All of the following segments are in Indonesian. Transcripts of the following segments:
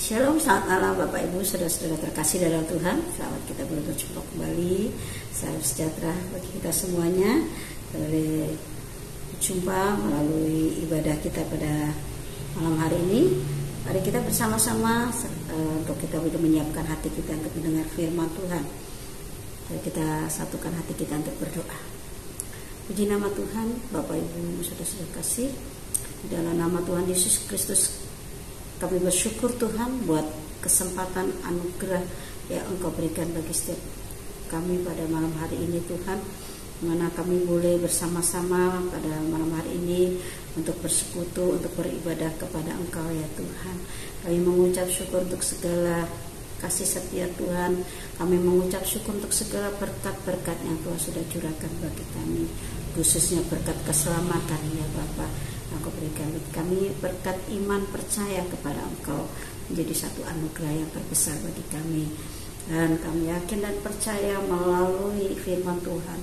Shalom, selamat malam Bapak Ibu, saudara-saudara terkasih dalam Tuhan. Selamat kita berjumpa kembali. Salam sejahtera bagi kita semuanya. Boleh berjumpa melalui ibadah kita pada malam hari ini. Mari kita bersama-sama untuk kita boleh menyiapkan hati kita untuk mendengar firman Tuhan. Mari kita satukan hati kita untuk berdoa. Puji nama Tuhan, Bapak Ibu, saudara-saudara kasih. Di dalam nama Tuhan Yesus Kristus, kami bersyukur Tuhan buat kesempatan anugerah yang Engkau berikan bagi setiap kami pada malam hari ini Tuhan, mana kami boleh bersama-sama pada malam hari ini untuk bersekutu, untuk beribadah kepada Engkau ya Tuhan. Kami mengucap syukur untuk segala kasih setia Tuhan. Kami mengucap syukur untuk segala berkat-berkat yang Tuhan sudah curahkan bagi kami, khususnya berkat keselamatan ya Bapa. Engkau berikan kami berkat iman percaya kepada Engkau menjadi satu anugerah yang terbesar bagi kami. Dan kami yakin dan percaya melalui firman Tuhan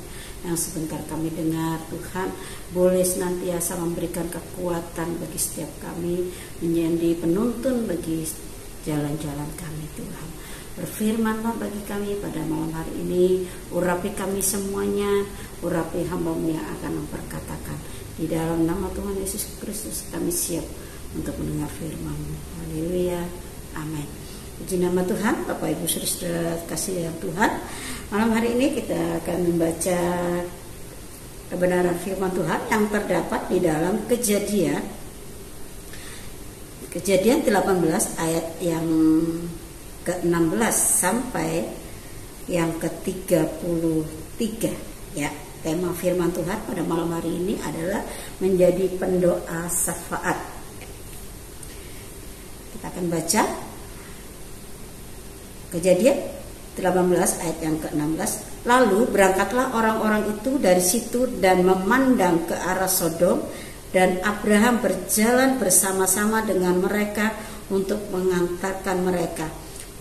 yang sebentar kami dengar Tuhan, boleh senantiasa memberikan kekuatan bagi setiap kami, menjadi penuntun bagi jalan-jalan kami Tuhan. Berfirmanlah bagi kami pada malam hari ini, urapi kami semuanya, urapi hamba-Mu yang akan memperkatakan. Di dalam nama Tuhan Yesus Kristus kami siap untuk mendengar firman-Mu. Haleluya, amin. Puji nama Tuhan, Bapak Ibu saudara kasih dalam Tuhan. Malam hari ini kita akan membaca kebenaran firman Tuhan yang terdapat di dalam Kejadian 18 ayat yang ke-16 sampai yang ke-33 ya. Tema firman Tuhan pada malam hari ini adalah menjadi pendoa syafaat. Kita akan baca Kejadian 18 ayat yang ke-16. Lalu berangkatlah orang-orang itu dari situ dan memandang ke arah Sodom, dan Abraham berjalan bersama-sama dengan mereka untuk mengantarkan mereka.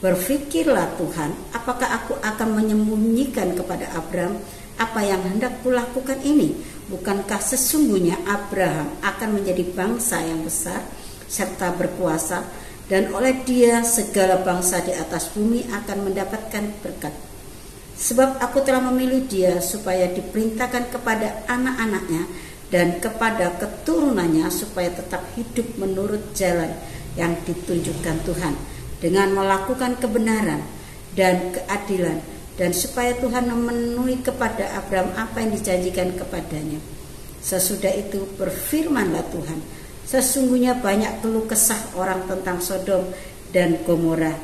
Berfikirlah Tuhan, apakah aku akan menyembunyikan kepada Abraham apa yang hendak kulakukan ini? Bukankah sesungguhnya Abraham akan menjadi bangsa yang besar serta berkuasa, dan oleh dia segala bangsa di atas bumi akan mendapatkan berkat. Sebab aku telah memilih dia supaya diperintahkan kepada anak-anaknya dan kepada keturunannya supaya tetap hidup menurut jalan yang ditunjukkan Tuhan, dengan melakukan kebenaran dan keadilan, dan supaya Tuhan memenuhi kepada Abraham apa yang dijanjikan kepadanya. Sesudah itu berfirmanlah Tuhan, sesungguhnya banyak keluh kesah orang tentang Sodom dan Gomora,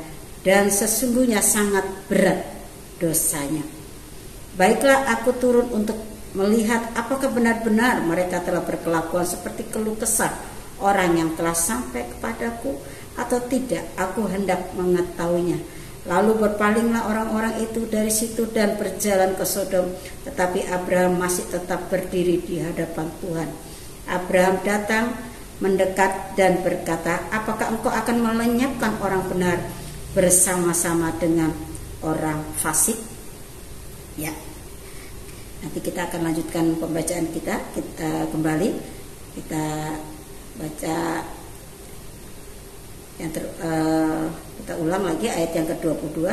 dan sesungguhnya sangat berat dosanya. Baiklah, aku turun untuk melihat apakah benar-benar mereka telah berkelakuan seperti keluh kesah orang yang telah sampai kepadaku, atau tidak. Aku hendak mengetahuinya. Lalu berpalinglah orang-orang itu dari situ dan berjalan ke Sodom, tetapi Abraham masih tetap berdiri di hadapan Tuhan. Abraham datang mendekat dan berkata, apakah engkau akan melenyapkan orang benar bersama-sama dengan orang fasik? Ya, nanti kita akan lanjutkan pembacaan kita kembali. Kita baca yang kita ulang lagi ayat yang ke-22.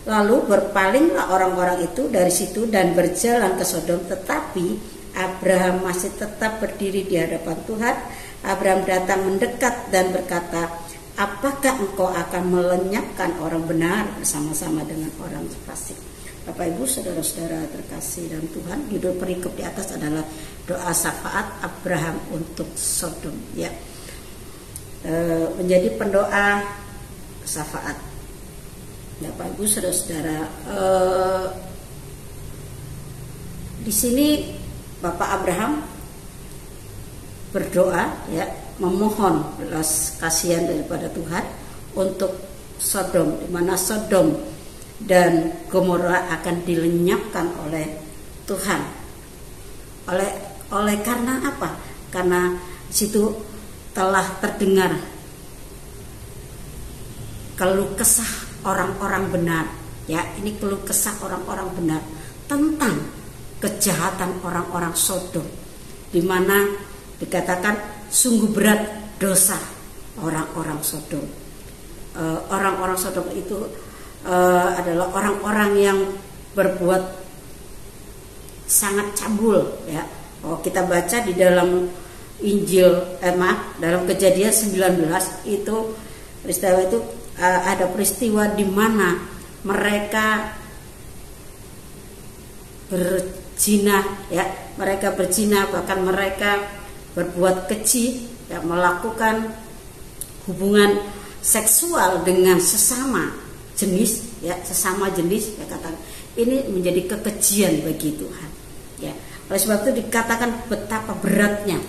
Lalu berpalinglah orang-orang itu dari situ dan berjalan ke Sodom, tetapi Abraham masih tetap berdiri di hadapan Tuhan. Abraham datang mendekat dan berkata, apakah engkau akan melenyapkan orang benar bersama-sama dengan orang fasik? Bapak Ibu saudara-saudara terkasih dalam Tuhan, judul perikop di atas adalah doa syafaat Abraham untuk Sodom ya. Menjadi pendoa syafaat. Bapak Ibu saudara-saudara, di sini Bapak Abraham berdoa ya, memohon belas kasihan daripada Tuhan untuk Sodom, di mana Sodom dan Gomora akan dilenyapkan oleh Tuhan. Oleh karena apa? Karena di situ telah terdengar keluh kesah orang-orang benar ya. Ini keluh kesah orang-orang benar tentang kejahatan orang-orang Sodom, di mana dikatakan sungguh berat dosa orang-orang Sodom. orang-orang Sodom itu adalah orang-orang yang berbuat sangat cabul, ya. Kita baca di dalam dalam Kejadian 19 itu peristiwa itu ada peristiwa di mana mereka berzina, ya, mereka berzina, bahkan mereka berbuat keji, ya, melakukan hubungan seksual dengan sesama jenis, ya, ya, katakan ini menjadi kekejian bagi Tuhan, ya. Oleh sebab itu dikatakan betapa beratnya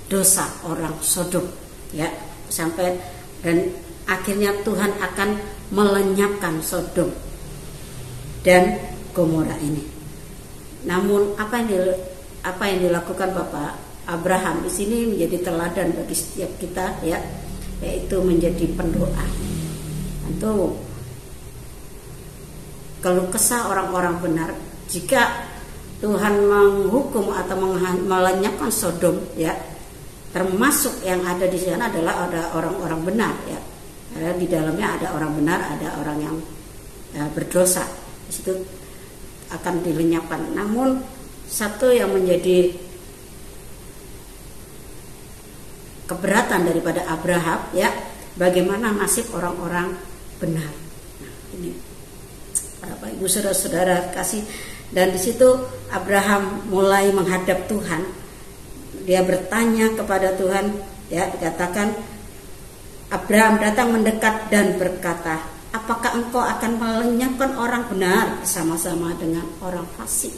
dosa orang Sodom, ya, sampai dan akhirnya Tuhan akan melenyapkan Sodom dan Gomora ini. Namun apa yang dilakukan Bapak Abraham di sini menjadi teladan bagi setiap kita, ya, yaitu menjadi pendoa. Tentu keluh kesah orang-orang benar, jika Tuhan menghukum atau melenyapkan Sodom, ya, termasuk yang ada di sana adalah ada orang-orang benar, ya. Karena di dalamnya ada orang benar, ada orang yang berdosa. Di situ akan dilenyapkan. Namun satu yang menjadi keberatan daripada Abraham, ya, bagaimana nasib orang-orang benar. Nah, ini Bapak Ibu saudara-saudara kasih, dan di situ Abraham mulai menghadap Tuhan. Dia bertanya kepada Tuhan, ya, dikatakan Abraham datang mendekat dan berkata, apakah engkau akan melenyapkan orang benar bersama-sama dengan orang fasik?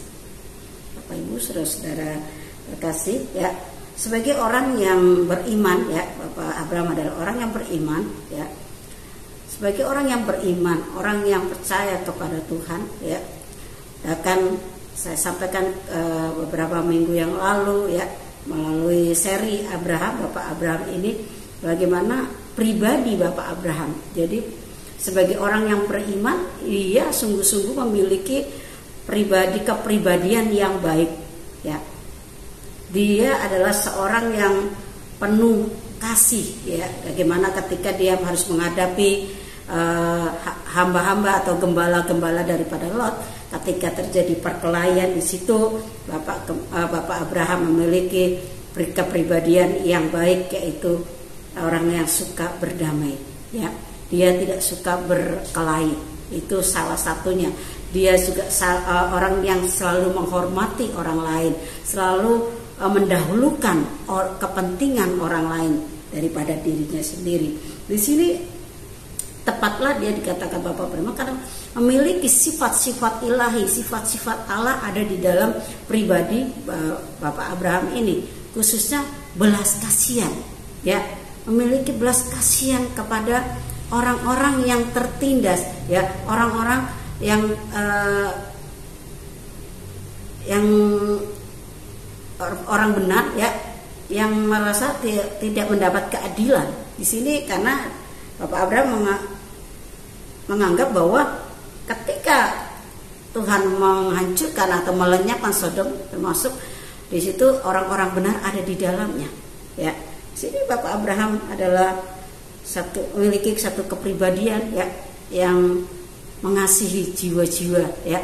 Bapak Ibu saudara-saudara terkasih, ya, sebagai orang yang beriman, ya, Bapak Abraham adalah orang yang beriman, ya. Sebagai orang yang beriman, orang yang percaya kepada Tuhan, ya. Akan saya sampaikan beberapa minggu yang lalu, ya, melalui seri Bapak Abraham ini, bagaimana pribadi Bapak Abraham. Jadi sebagai orang yang beriman, ia sungguh-sungguh memiliki kepribadian yang baik, ya. Dia adalah seorang yang penuh kasih, ya. Bagaimana ketika dia harus menghadapi hamba-hamba atau gembala-gembala daripada Lot, ketika terjadi perkelahian di situ, Bapak Abraham memiliki kepribadian yang baik, yaitu orang yang suka berdamai, ya. Dia tidak suka berkelahi, itu salah satunya. Dia juga orang yang selalu menghormati orang lain, selalu mendahulukan kepentingan orang lain daripada dirinya sendiri. Di sini tepatlah dia dikatakan Bapak Abraham karena memiliki sifat-sifat ilahi, sifat-sifat Allah ada di dalam pribadi Bapak Abraham ini, khususnya belas kasihan, ya, memiliki belas kasihan kepada orang-orang yang tertindas, ya, orang-orang yang orang benar, ya, yang merasa tidak mendapat keadilan di sini, karena Bapak Abraham menganggap bahwa ketika Tuhan menghancurkan atau melenyapkan Sodom, termasuk di situ orang-orang benar ada di dalamnya, ya. Di sini Bapak Abraham adalah memiliki satu kepribadian, ya, yang mengasihi jiwa-jiwa, ya,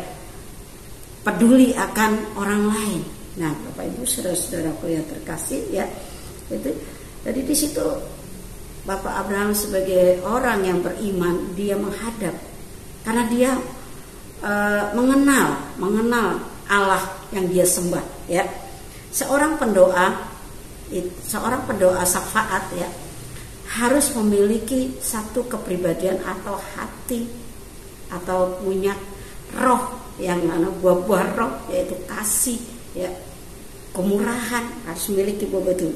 peduli akan orang lain. Nah, Bapak Ibu saudara-saudaraku yang terkasih, ya, itu jadi di situ Bapak Abraham sebagai orang yang beriman, dia menghadap karena dia mengenal Allah yang dia sembah, ya. Seorang pendoa syafaat, ya, harus memiliki satu kepribadian atau hati atau punya roh yang buah-buah roh, yaitu kasih, ya, kemurahan, harus memiliki buah itu.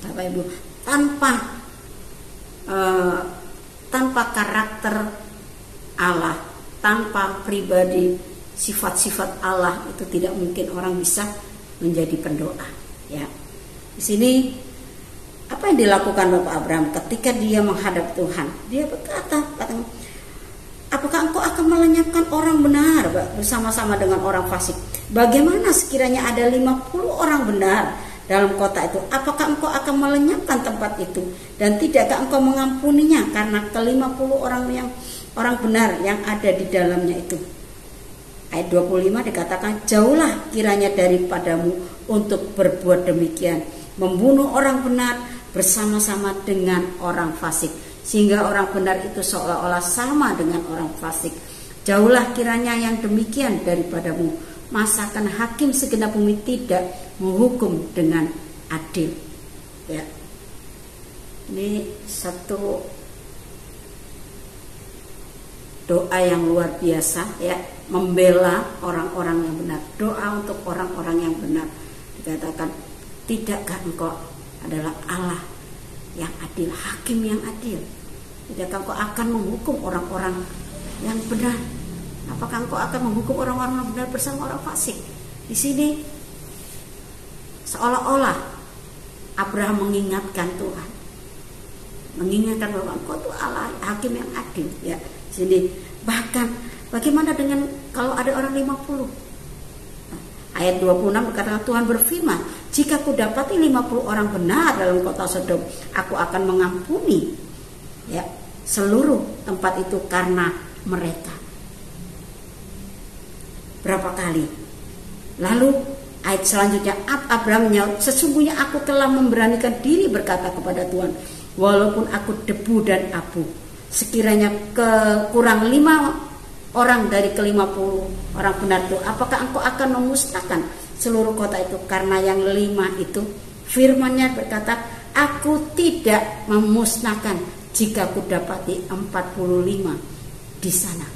Bapak Ibu, tanpa karakter Allah, tanpa pribadi sifat-sifat Allah, itu tidak mungkin orang bisa menjadi pendoa, ya. Di sini apa yang dilakukan Bapak Abraham ketika dia menghadap Tuhan? Dia berkata, apakah engkau akan melenyapkan orang benar bersama-sama dengan orang fasik? Bagaimana sekiranya ada 50 orang benar dalam kota itu, apakah engkau akan melenyapkan tempat itu dan tidakkah engkau mengampuninya karena ke-50 orang benar yang ada di dalamnya itu. Ayat 25 dikatakan, jauhlah kiranya daripadamu untuk berbuat demikian, membunuh orang benar bersama-sama dengan orang fasik, sehingga orang benar itu seolah-olah sama dengan orang fasik. Jauhlah kiranya yang demikian daripadamu, masakan hakim segenap bumi tidak menghukum dengan adil. Ya, ini satu doa yang luar biasa, ya, membela orang-orang yang benar, doa untuk orang-orang yang benar. Dikatakan, tidakkah engkau adalah Allah yang adil, hakim yang adil? Tidakkah engkau akan menghukum orang-orang yang benar? Apakah engkau akan menghukum orang-orang yang benar bersama orang fasik? Di sini seolah-olah Abraham mengingatkan Tuhan, mengingatkan bahwa engkau itu Allah hakim yang adil. Ya, sini bahkan bagaimana dengan kalau ada orang 50? Ayat 26 berkata, Tuhan berfirman, jika ku dapati 50 orang benar dalam kota Sodom, aku akan mengampuni, ya, seluruh tempat itu karena mereka. Berapa kali? Lalu ayat selanjutnya, Abraham menjawab, sesungguhnya aku telah memberanikan diri berkata kepada Tuhan, walaupun aku debu dan abu, sekiranya kurang 5 orang dari ke-50 orang benar itu, apakah engkau akan memusnahkan seluruh kota itu? Karena yang 5 itu firman-Nya berkata, aku tidak memusnahkan jika ku dapati 45 di sana.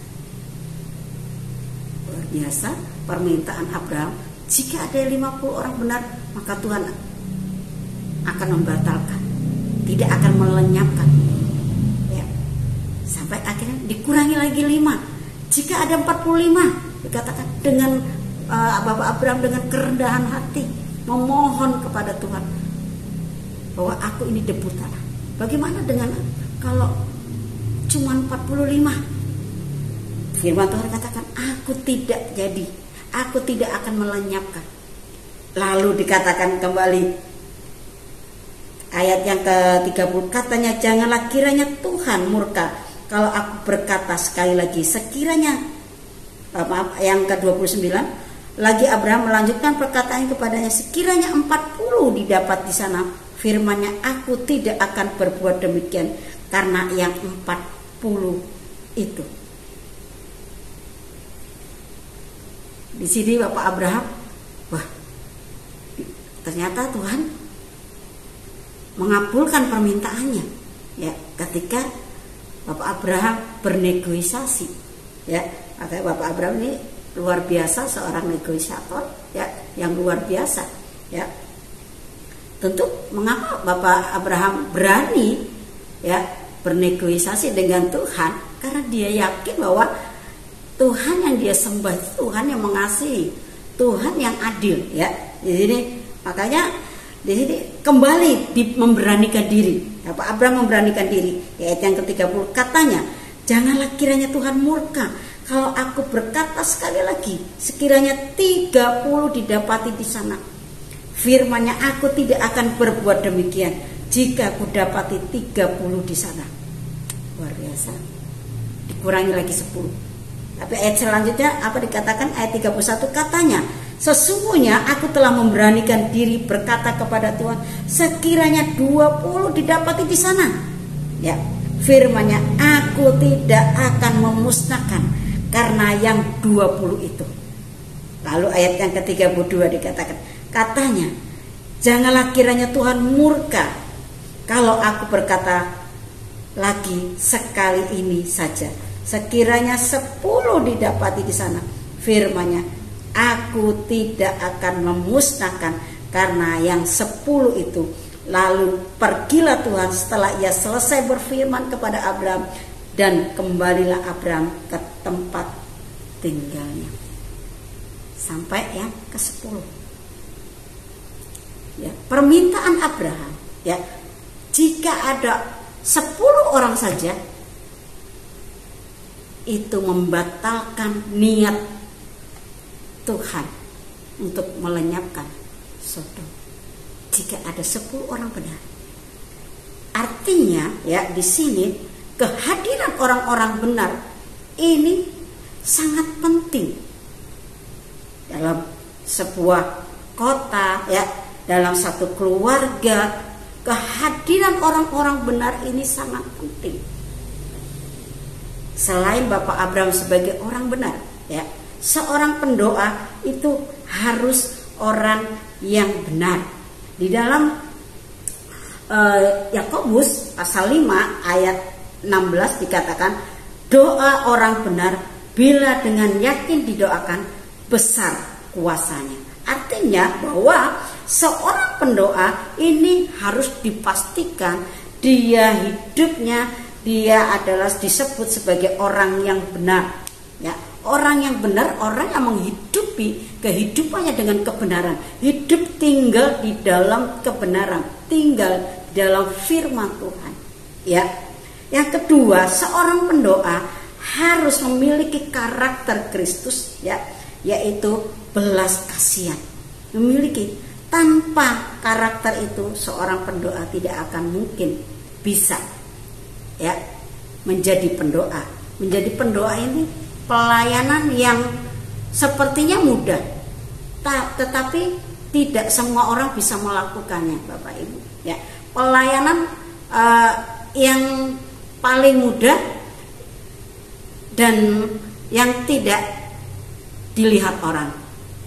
Luar biasa permintaan Abraham. Jika ada 50 orang benar, maka Tuhan akan membatalkan, tidak akan melenyapkan, ya. Sampai akhirnya dikurangi lagi 5. Jika ada 45, dikatakan dengan Bapak Abraham dengan kerendahan hati memohon kepada Tuhan bahwa aku ini debu tanah. Bagaimana dengan kalau cuma 45? Firman Tuhan katakan, aku tidak jadi, aku tidak akan melenyapkan. Lalu dikatakan kembali ayat yang ke-30, katanya, janganlah kiranya Tuhan murka kalau aku berkata sekali lagi, sekiranya, yang ke-29, lagi Abraham melanjutkan perkataan kepadanya, sekiranya 40 didapat di sana, firman-Nya, aku tidak akan berbuat demikian karena yang 40 itu. Di sini Bapak Abraham, wah, ternyata Tuhan mengabulkan permintaannya, ya, ketika Bapak Abraham bernegosiasi, ya. Makanya Bapak Abraham ini luar biasa, seorang negosiator, ya, yang luar biasa, ya. Tentu mengapa Bapak Abraham berani, ya, bernegosiasi dengan Tuhan? Karena dia yakin bahwa Tuhan yang dia sembah, Tuhan yang mengasihi, Tuhan yang adil, ya. Di sini makanya di sini kembali memberanikan diri. Bapak Abraham memberanikan diri. Ayat yang ke-30 katanya, janganlah kiranya Tuhan murka kalau aku berkata sekali lagi, sekiranya 30 didapati di sana. Firman-Nya, aku tidak akan berbuat demikian jika aku dapati 30 di sana. Luar biasa. Dikurangi lagi 10. Tapi ayat selanjutnya apa dikatakan? Ayat 31 katanya, sesungguhnya aku telah memberanikan diri berkata kepada Tuhan, sekiranya 20 didapati di sana. Ya, firman-Nya, aku tidak akan memusnahkan karena yang 20 itu. Lalu ayat yang ke-32 dikatakan, katanya, janganlah kiranya Tuhan murka kalau aku berkata lagi sekali ini saja. Sekiranya 10 didapati di sana, firman-Nya, aku tidak akan memusnahkan karena yang 10 itu. Lalu pergilah Tuhan setelah ia selesai berfirman kepada Abraham, dan kembalilah Abraham ke tempat tinggalnya. Sampai yang ke-10. Ya, permintaan Abraham, ya, jika ada 10 orang saja, itu membatalkan niat Tuhan untuk melenyapkan Sodom. jika ada 10 orang benar. Artinya ya di sini kehadiran orang-orang benar ini sangat penting dalam sebuah kota ya, dalam satu keluarga. Kehadiran orang-orang benar ini sangat penting. Selain Bapak Abraham sebagai orang benar ya, seorang pendoa itu harus orang yang benar. Di dalam Yakobus pasal 5 ayat 16 dikatakan, doa orang benar bila dengan yakin didoakan besar kuasanya. Artinya bahwa seorang pendoa ini harus dipastikan dia hidupnya, dia adalah disebut sebagai orang yang benar ya. Orang yang benar, orang yang menghidupi kehidupannya dengan kebenaran, hidup tinggal di dalam kebenaran, tinggal di dalam firman Tuhan ya. Yang kedua, seorang pendoa harus memiliki karakter Kristus ya, yaitu belas kasihan. Memiliki, tanpa karakter itu seorang pendoa tidak akan mungkin bisa ya menjadi pendoa. Menjadi pendoa ini pelayanan yang sepertinya mudah, tetapi tidak semua orang bisa melakukannya, Bapak Ibu ya. Pelayanan yang paling mudah dan yang tidak dilihat orang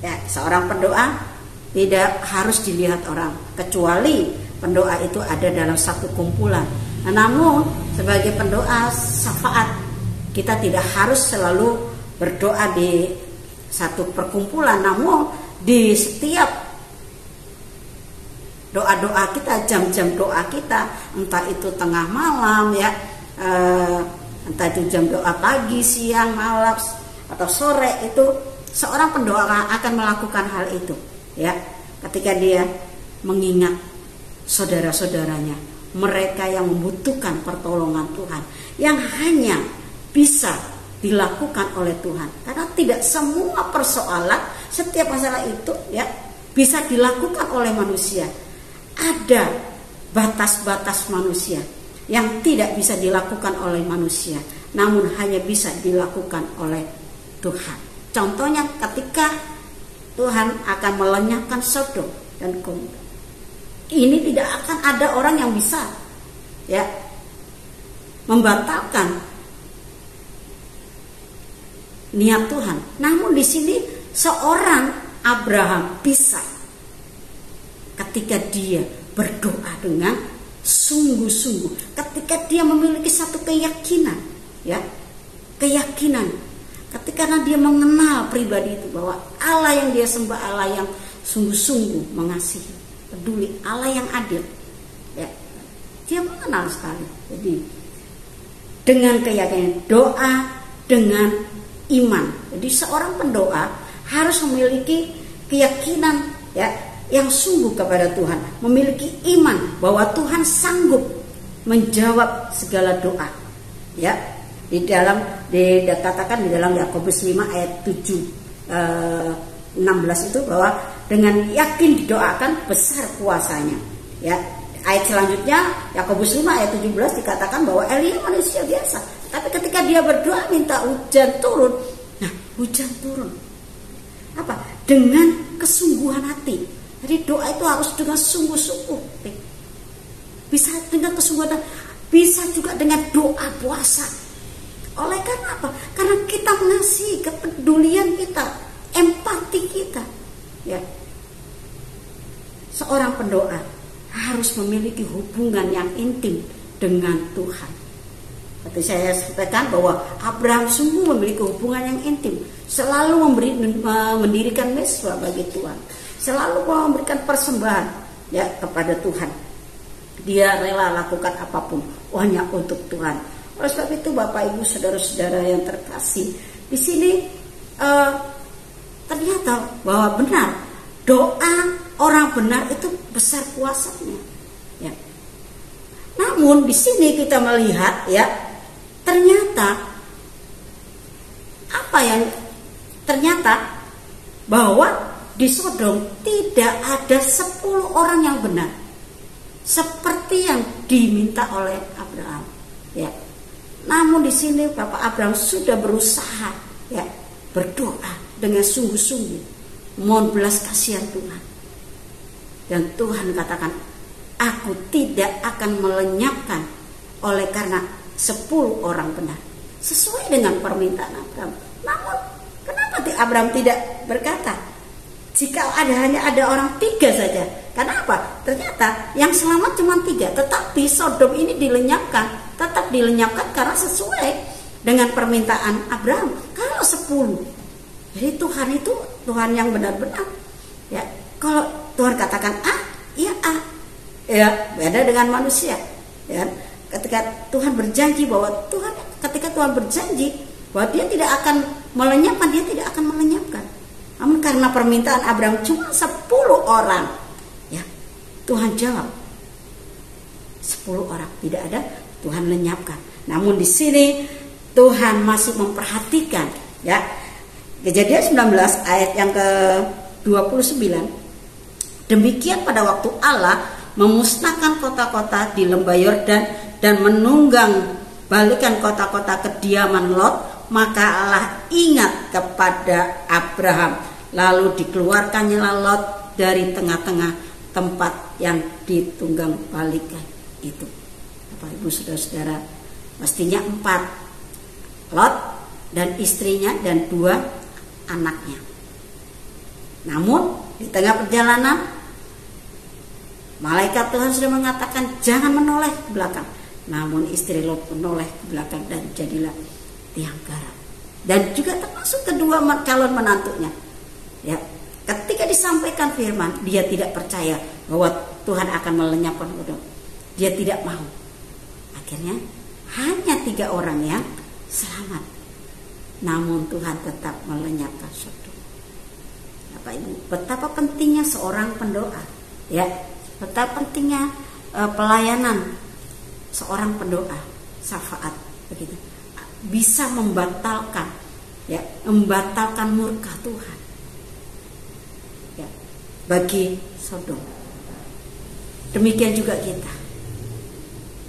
ya, seorang pendoa tidak harus dilihat orang, kecuali pendoa itu ada dalam satu kumpulan. Namun sebagai pendoa syafaat, kita tidak harus selalu berdoa di satu perkumpulan, namun di setiap doa-doa kita, jam-jam doa kita, entah itu tengah malam ya, entah itu jam doa pagi, siang, malam atau sore, itu seorang pendoa akan melakukan hal itu ya, ketika dia mengingat saudara-saudaranya, mereka yang membutuhkan pertolongan Tuhan, yang hanya bisa dilakukan oleh Tuhan. Karena tidak semua persoalan, setiap masalah itu ya bisa dilakukan oleh manusia. Ada batas-batas manusia yang tidak bisa dilakukan oleh manusia, namun hanya bisa dilakukan oleh Tuhan. Contohnya ketika Tuhan akan melenyapkan Sodom dan Gomora, ini tidak akan ada orang yang bisa ya membatalkan niat Tuhan. Namun di sini seorang Abraham bisa, ketika dia berdoa dengan sungguh-sungguh, ketika dia memiliki satu keyakinan ya, keyakinan, ketika dia mengenal pribadi itu bahwa Allah yang dia sembah Allah yang sungguh-sungguh mengasihi, peduli, Allah yang adil ya, dia mengenal sekali. Jadi dengan keyakinan, doa dengan iman. Jadi seorang pendoa harus memiliki keyakinan ya yang sungguh kepada Tuhan, memiliki iman bahwa Tuhan sanggup menjawab segala doa ya. Dikatakan di dalam Yakobus 5 ayat 16 itu bahwa dengan yakin didoakan besar kuasanya ya. Ayat selanjutnya Yakobus 5 ayat 17 dikatakan bahwa Elia manusia biasa, tapi ketika dia berdoa minta hujan turun, nah hujan turun apa? Dengan kesungguhan hati. Jadi doa itu harus dengan sungguh-sungguh, bisa dengan kesungguhan, bisa juga dengan doa puasa. Oleh karena apa? Karena kita mengasihi, kepedulian kita, empati kita ya. Seorang pendoa harus memiliki hubungan yang intim dengan Tuhan. Seperti saya sampaikan bahwa Abraham sungguh memiliki hubungan yang intim, selalu mendirikan mezbah bagi Tuhan, selalu memberikan persembahan ya kepada Tuhan. Dia rela lakukan apapun hanya untuk Tuhan. Oleh sebab itu Bapak Ibu saudara-saudara yang terkasih, di sini ternyata bahwa benar doa orang benar itu besar kuasanya ya. Namun di sini kita melihat ya, ternyata apa yang ternyata bahwa di Sodom tidak ada 10 orang yang benar seperti yang diminta oleh Abraham, ya. Namun di sini Bapak Abraham sudah berusaha, ya, berdoa dengan sungguh-sungguh, mohon belas kasihan Tuhan. Dan Tuhan katakan, aku tidak akan melenyapkan oleh karena 10 orang benar, sesuai dengan permintaan Abraham. Namun kenapa Abraham tidak berkata, jika hanya ada orang 3 saja? Kenapa? Ternyata yang selamat cuma 3, tetapi Sodom ini dilenyapkan, tetap dilenyapkan karena sesuai dengan permintaan Abraham. Kalau 10, jadi Tuhan itu Tuhan yang benar-benar, ya. Kalau Tuhan katakan A, ya A, ya, beda dengan manusia, ya. Ketika Tuhan berjanji bahwa ketika Tuhan berjanji bahwa Dia tidak akan melenyapkan, Dia tidak akan melenyapkan. Namun karena permintaan Abraham cuma 10 orang, ya, Tuhan jawab 10 orang, tidak ada, Tuhan lenyapkan. Namun di sini Tuhan masih memperhatikan, ya. Kejadian 19 ayat yang ke-29. Demikian pada waktu Allah memusnahkan kota-kota di lembah Yordan dan menunggang balikan kota-kota kediaman Lot, maka Allah ingat kepada Abraham, lalu dikeluarkannya Lot dari tengah-tengah tempat yang ditunggang balikan itu. Bapak Ibu Saudara-saudara, mestinya 4, Lot dan istrinya dan 2 anaknya. Namun di tengah perjalanan malaikat Tuhan sudah mengatakan jangan menoleh ke belakang. Namun istri Lot menoleh ke belakang dan jadilah tiang garam. Dan juga termasuk kedua calon menantunya. Ya, ketika disampaikan firman, dia tidak percaya bahwa Tuhan akan melenyapkan Sodom. Dia tidak mau. Akhirnya hanya 3 orang yang selamat. Namun Tuhan tetap melenyapkan Sodom. Bapak Ibu, betapa pentingnya seorang pendoa, ya, betapa pentingnya pelayanan seorang pendoa, syafaat, begitu, bisa membatalkan, ya, membatalkan murka Tuhan, ya, bagi Sodom. Demikian juga kita,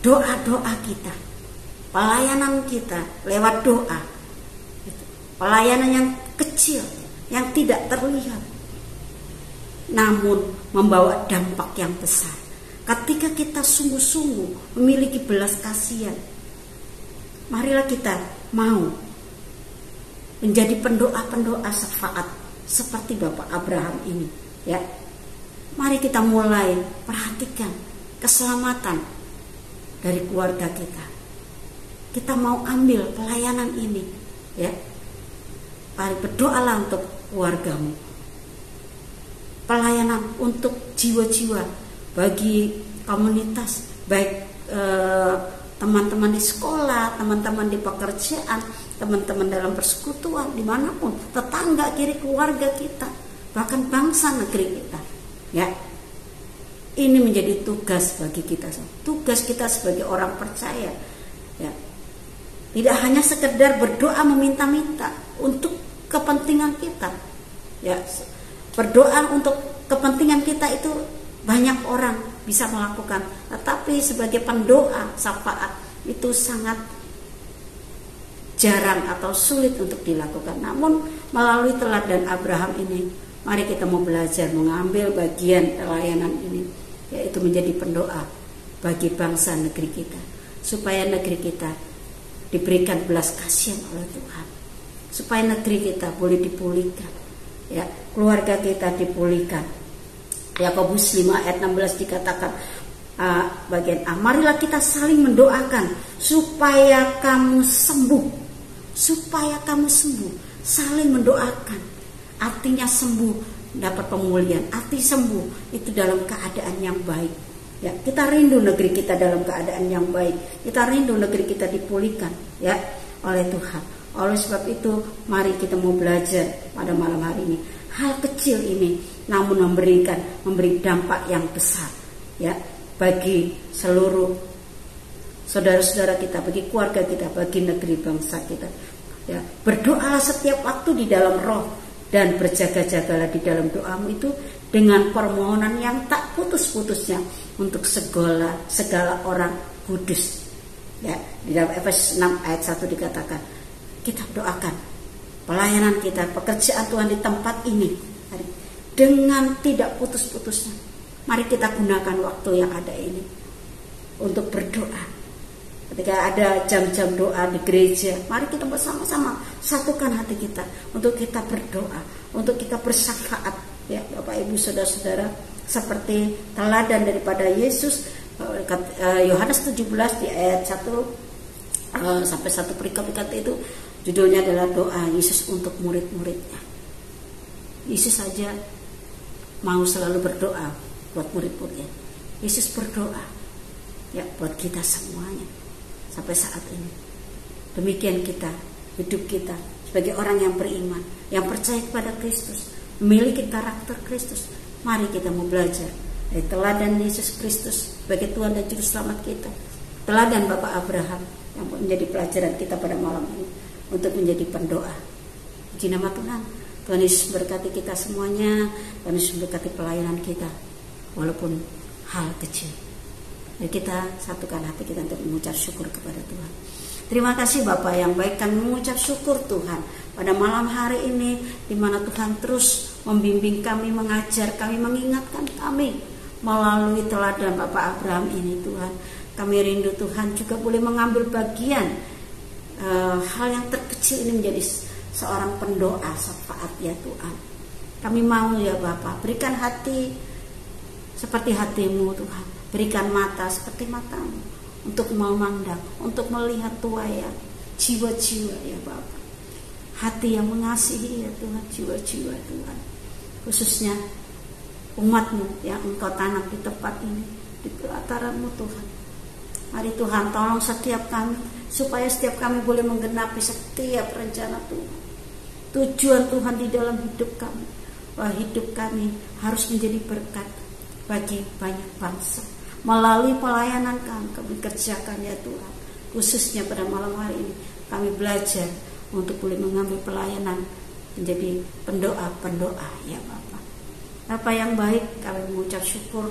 doa-doa kita, pelayanan kita lewat doa, pelayanan yang kecil, yang tidak terlihat, namun membawa dampak yang besar. Ketika kita sungguh-sungguh memiliki belas kasihan, marilah kita mau menjadi pendoa-pendoa syafaat seperti Bapak Abraham ini, ya. Mari kita mulai perhatikan keselamatan dari keluarga kita. Kita mau ambil pelayanan ini, ya. Mari berdoalah untuk keluargamu. Pelayanan untuk jiwa-jiwa bagi komunitas, baik teman-teman di sekolah, teman-teman di pekerjaan, teman-teman dalam persekutuan, dimanapun, tetangga, kiri, keluarga kita, bahkan bangsa negeri kita, ya. Ini menjadi tugas bagi kita, tugas kita sebagai orang percaya, ya. Tidak hanya sekedar berdoa meminta-minta untuk kepentingan kita, ya. Berdoa untuk kepentingan kita itu banyak orang bisa melakukan, tetapi sebagai pendoa syafaat itu sangat jarang atau sulit untuk dilakukan. Namun melalui teladan Abraham ini, mari kita mau belajar mengambil bagian pelayanan ini, yaitu menjadi pendoa bagi bangsa negeri kita, supaya negeri kita diberikan belas kasihan oleh Tuhan, supaya negeri kita boleh dipulihkan, ya, keluarga kita dipulihkan. Yakobus 5 ayat 16 dikatakan bagian A, marilah kita saling mendoakan supaya kamu sembuh, supaya kamu sembuh. Saling mendoakan, artinya sembuh, dapat pemulihan. Arti sembuh itu dalam keadaan yang baik, ya. Kita rindu negeri kita dalam keadaan yang baik, kita rindu negeri kita dipulihkan, ya, oleh Tuhan. Oleh sebab itu mari kita mau belajar pada malam hari ini, hal kecil ini namun memberi dampak yang besar, ya, bagi seluruh saudara-saudara kita, bagi keluarga kita, bagi negeri bangsa kita, ya. Berdoalah setiap waktu di dalam roh, Dan berjaga-jagalah di dalam doamu itu dengan permohonan yang tak putus-putusnya untuk segala orang kudus. Ya, di dalam Efesus 6 ayat 1 dikatakan, kita doakan pelayanan kita, pekerjaan Tuhan di tempat ini dengan tidak putus-putusnya. Mari kita gunakan waktu yang ada ini untuk berdoa. Ketika ada jam-jam doa di gereja, mari kita bersama-sama satukan hati kita untuk kita berdoa, untuk kita bersyafaat, ya Bapak Ibu Saudara-saudara, seperti teladan daripada Yesus. Yohanes 17 di ayat 1 sampai 1 perikop itu judulnya adalah doa Yesus untuk murid-muridnya. Yesus saja mau selalu berdoa buat murid-muridnya. Yesus berdoa ya buat kita semuanya sampai saat ini. Demikian kita, hidup kita sebagai orang yang beriman, yang percaya kepada Kristus, memiliki karakter Kristus. Mari kita mau belajar dari teladan Yesus Kristus sebagai Tuhan dan Juru Selamat kita. Teladan Bapak Abraham yang menjadi pelajaran kita pada malam ini untuk menjadi pendoa. Puji nama Tuhan. Tuhan Yesus berkati kita semuanya. Tuhan Yesus berkati pelayanan kita walaupun hal kecil. Dan kita satukan hati kita untuk mengucap syukur kepada Tuhan. Terima kasih Bapak yang baik, kami mengucap syukur Tuhan pada malam hari ini, di mana Tuhan terus membimbing kami, mengajar kami, mengingatkan kami melalui teladan Bapak Abraham ini Tuhan. Kami rindu Tuhan juga boleh mengambil bagian hal yang terkecil ini menjadi seorang pendoa syafaat ya Tuhan. Kami mau ya Bapak, berikan hati seperti hatimu Tuhan. Berikan mata seperti matamu untuk memandang, untuk melihat tuayan jiwa-jiwa ya Bapak. Hati yang mengasihi ya Tuhan, jiwa-jiwa Tuhan. Khususnya umatmu yang Engkau tanam di tempat ini, di pelataranmu Tuhan. Mari Tuhan tolong setiap kami, supaya setiap kami boleh menggenapi setiap rencana Tuhan. Tujuan Tuhan di dalam hidup kami, bahwa hidup kami harus menjadi berkat bagi banyak bangsa. Melalui pelayanan kami kerjakan ya Tuhan. Khususnya pada malam hari ini kami belajar untuk boleh mengambil pelayanan menjadi pendoa-pendoa ya Bapak. Bapa yang baik, kami mengucap syukur.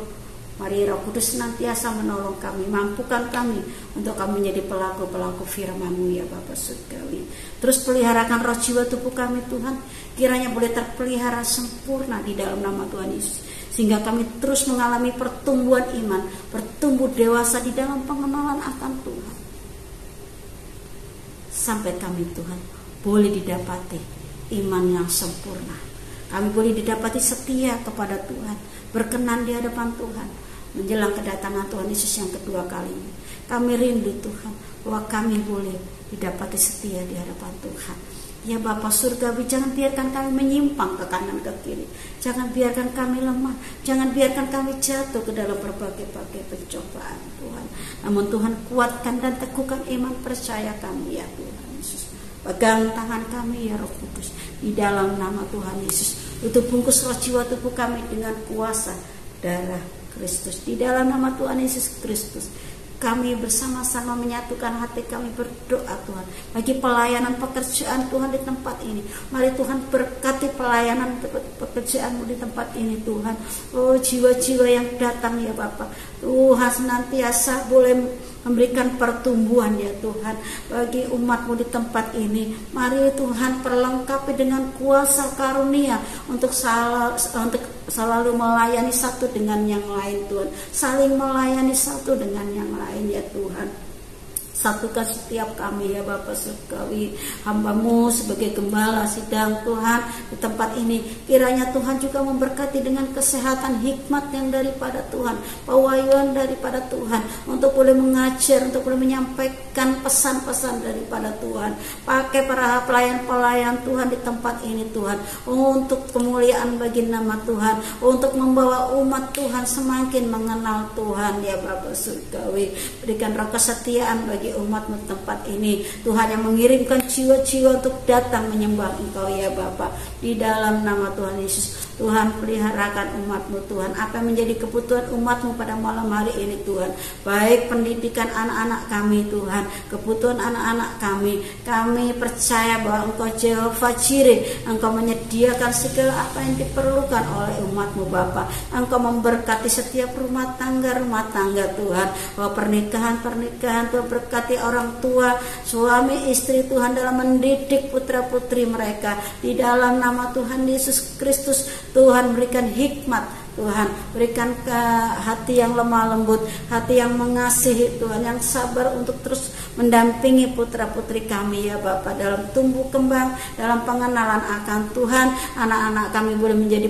Mari Roh Kudus senantiasa menolong kami, mampukan kami untuk kami menjadi pelaku-pelaku firman-Mu ya Bapa Surgawi. Terus peliharakan roh jiwa tubuh kami Tuhan, kiranya boleh terpelihara sempurna di dalam nama Tuhan Yesus. Sehingga kami terus mengalami pertumbuhan iman, bertumbuh dewasa di dalam pengenalan akan Tuhan. Sampai kami Tuhan boleh didapati iman yang sempurna. Kami boleh didapati setia kepada Tuhan, berkenan di hadapan Tuhan, menjelang kedatangan Tuhan Yesus yang kedua kalinya. Kami rindu Tuhan bahwa kami boleh didapati setia di hadapan Tuhan. Ya Bapa Surgawi, jangan biarkan kami menyimpang ke kanan ke kiri. Jangan biarkan kami lemah. Jangan biarkan kami jatuh ke dalam berbagai-bagai pencobaan Tuhan. Namun Tuhan kuatkan dan teguhkan iman percaya kami ya Tuhan Yesus. Pegang tangan kami ya Roh Kudus. Di dalam nama Tuhan Yesus. Itu bungkus roh jiwa tubuh kami dengan kuasa darah Kristus. Di dalam nama Tuhan Yesus Kristus. Kami bersama-sama menyatukan hati kami berdoa Tuhan bagi pelayanan pekerjaan Tuhan di tempat ini. Mari Tuhan berkati pelayanan pekerjaan-Mu di tempat ini Tuhan. Oh jiwa-jiwa yang datang ya Bapa, Tuhan senantiasa boleh memberikan pertumbuhan ya Tuhan bagi umat-Mu di tempat ini. Mari Tuhan perlengkapi dengan kuasa karunia untuk selalu melayani satu dengan yang lain Tuhan, saling melayani satu dengan yang lain ya Tuhan. Satukan setiap kami ya Bapa Surgawi, hamba-Mu sebagai gembala sidang Tuhan di tempat ini. Kiranya Tuhan juga memberkati dengan kesehatan, hikmat yang daripada Tuhan, pewahyuan daripada Tuhan, untuk boleh mengajar, untuk boleh menyampaikan pesan-pesan daripada Tuhan. Pakai para pelayan-pelayan Tuhan di tempat ini Tuhan, untuk kemuliaan bagi nama Tuhan, untuk membawa umat Tuhan semakin mengenal Tuhan ya Bapa Surgawi. Berikan roh kesetiaan bagi umat-Mu tempat ini Tuhan, yang mengirimkan jiwa-jiwa untuk datang menyembah Engkau ya Bapa. Di dalam nama Tuhan Yesus Tuhan peliharakan umat-Mu Tuhan. Apa yang menjadi kebutuhan umat-Mu pada malam hari ini Tuhan, baik pendidikan anak-anak kami Tuhan, kebutuhan anak-anak kami percaya bahwa Engkau Jehovah Jireh, Engkau menyediakan segala apa yang diperlukan oleh umat-Mu Bapa. Engkau memberkati setiap rumah tangga Tuhan, bahwa pernikahan Tuhan berkati orang tua, suami istri Tuhan dalam mendidik putra-putri mereka. Di dalam nama Tuhan Yesus Kristus, Tuhan berikan hikmat Tuhan, berikan ke hati yang lemah lembut, hati yang mengasihi Tuhan, yang sabar untuk terus mendampingi putra-putri kami ya Bapa dalam tumbuh kembang, dalam pengenalan akan Tuhan. Anak-anak kami boleh menjadi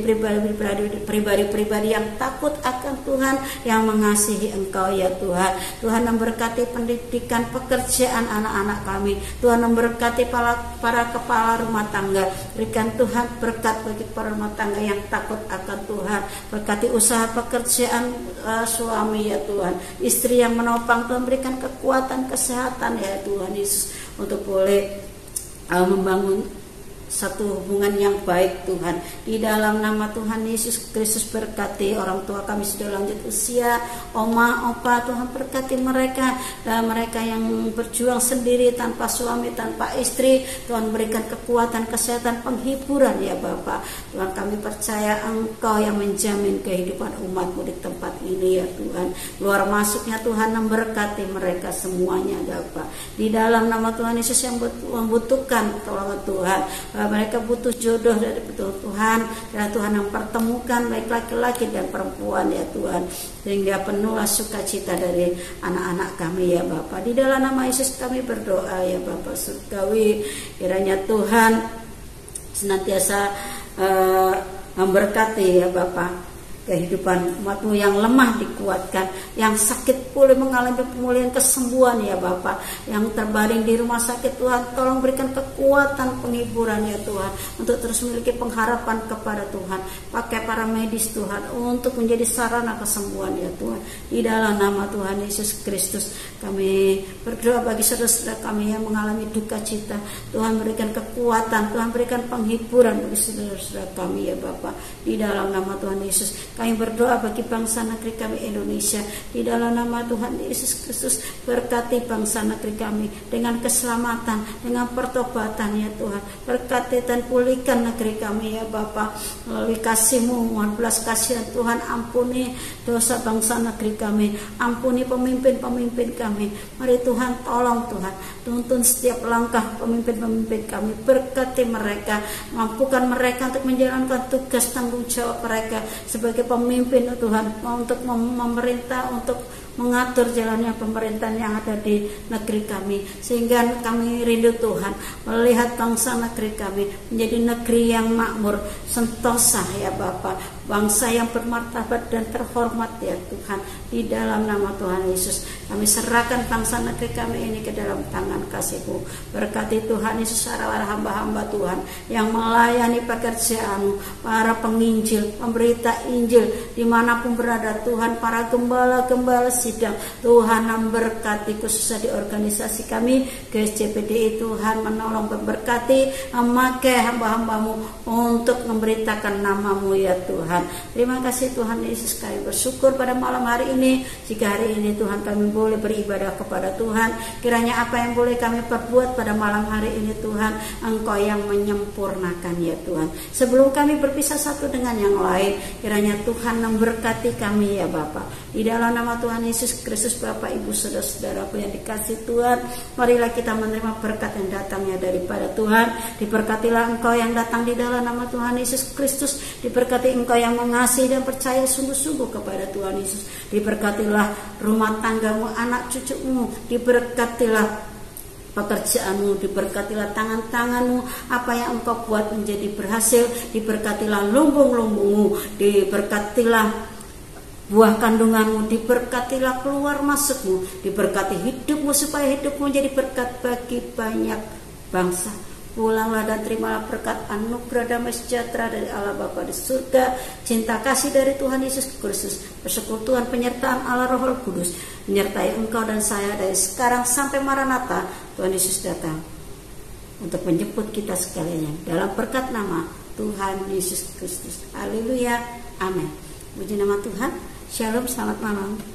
pribadi-pribadi yang takut akan Tuhan, yang mengasihi Engkau ya Tuhan. Tuhan memberkati pendidikan pekerjaan anak-anak kami. Tuhan memberkati para kepala rumah tangga. Berikan Tuhan berkat bagi para rumah tangga yang takut akan Tuhan. Berkati usaha pekerjaan suami ya Tuhan, istri yang menopang. Tuhan berikan kekuatan, kesehatan ya Tuhan Yesus, untuk boleh membangun satu hubungan yang baik Tuhan. Di dalam nama Tuhan Yesus Kristus, berkati orang tua kami sudah lanjut usia, oma, opa, Tuhan berkati mereka, dan mereka yang berjuang sendiri tanpa suami, tanpa istri. Tuhan berikan kekuatan, kesehatan, penghiburan ya Bapa. Tuhan kami percaya Engkau yang menjamin kehidupan umat-Mu di tempat ini ya Tuhan. Luar masuknya Tuhan memberkati mereka semuanya Bapa. Di dalam nama Tuhan Yesus yang membutuhkan pertolongan Tuhan, mereka butuh jodoh dari Tuhan, dan Tuhan yang pertemukan baik laki-laki dan perempuan ya Tuhan, sehingga penuhlah sukacita dari anak-anak kami ya Bapa. Di dalam nama Yesus kami berdoa ya Bapa surgawi, kiranya Tuhan senantiasa memberkati ya Bapa kehidupan umat-Mu yang lemah dikuatkan, yang sakit pulih mengalami pemulihan, kesembuhan ya Bapa, yang terbaring di rumah sakit Tuhan tolong berikan kekuatan, penghiburan ya Tuhan, untuk terus memiliki pengharapan kepada Tuhan. Pakai para medis Tuhan untuk menjadi sarana kesembuhan ya Tuhan. Di dalam nama Tuhan Yesus Kristus kami berdoa bagi saudara-saudara kami yang mengalami duka cita. Tuhan berikan kekuatan, Tuhan berikan penghiburan bagi saudara-saudara kami ya Bapa. Di dalam nama Tuhan Yesus kami berdoa bagi bangsa negeri kami Indonesia. Di dalam nama Tuhan Yesus Kristus, berkati bangsa negeri kami dengan keselamatan, dengan pertobatan ya Tuhan. Berkati dan pulihkan negeri kami ya Bapa. Melalui kasih-Mu, mohon belas kasihan Tuhan, ampuni dosa bangsa negeri kami, ampuni pemimpin-pemimpin kami. Mari Tuhan tolong Tuhan, tuntun setiap langkah pemimpin-pemimpin kami. Berkati mereka, mampukan mereka untuk menjalankan tugas tanggung jawab mereka sebagai pemimpin Tuhan, untuk memerintah, untuk mengatur jalannya pemerintahan yang ada di negeri kami, sehingga kami rindu Tuhan melihat bangsa negeri kami menjadi negeri yang makmur, sentosa ya Bapa, bangsa yang bermartabat dan terhormat ya Tuhan. Di dalam nama Tuhan Yesus kami serahkan bangsa negeri kami ini ke dalam tangan kasih-Mu. Berkati Tuhan Yesus para hamba-hamba Tuhan yang melayani pekerjaan-Mu, para penginjil, pemberita Injil dimanapun berada Tuhan, para gembala-gembala sidang Tuhan memberkati, khususnya di organisasi kami GSJPDI. Tuhan menolong, memberkati, memakai hamba-hamba-Mu untuk memberitakan nama-Mu ya Tuhan. Terima kasih Tuhan Yesus, kami bersyukur pada malam hari ini. Jika hari ini Tuhan kami boleh beribadah kepada Tuhan, kiranya apa yang boleh kami perbuat pada malam hari ini Tuhan, Engkau yang menyempurnakan ya Tuhan. Sebelum kami berpisah satu dengan yang lain, kiranya Tuhan memberkati kami ya Bapa. Di dalam nama Tuhan Yesus Kristus, Bapak Ibu saudara-saudaraku yang dikasih Tuhan, marilah kita menerima berkat yang datangnya daripada Tuhan. Diberkatilah Engkau yang datang di dalam nama Tuhan Yesus Kristus. Diberkati Engkau yang mengasihi dan percaya sungguh-sungguh kepada Tuhan Yesus. Diberkatilah rumah tanggamu, anak cucumu. Diberkatilah pekerjaanmu, diberkatilah tangan-tanganmu, apa yang engkau buat menjadi berhasil. Diberkatilah lumbung-lumbungmu, diberkatilah buah kandunganmu, diberkatilah keluar masukmu, diberkati hidupmu supaya hidupmu menjadi berkat bagi banyak bangsa. Pulanglah dan terimalah berkat anugerah damai sejahtera dari Allah Bapa di surga, cinta kasih dari Tuhan Yesus Kristus, persekutuan penyertaan Allah Roh Kudus menyertai engkau dan saya dari sekarang sampai Maranatha Tuhan Yesus datang untuk menjemput kita sekalian. Dalam berkat nama Tuhan Yesus Kristus. Haleluya. Amin. Puji nama Tuhan. Shalom, selamat malam.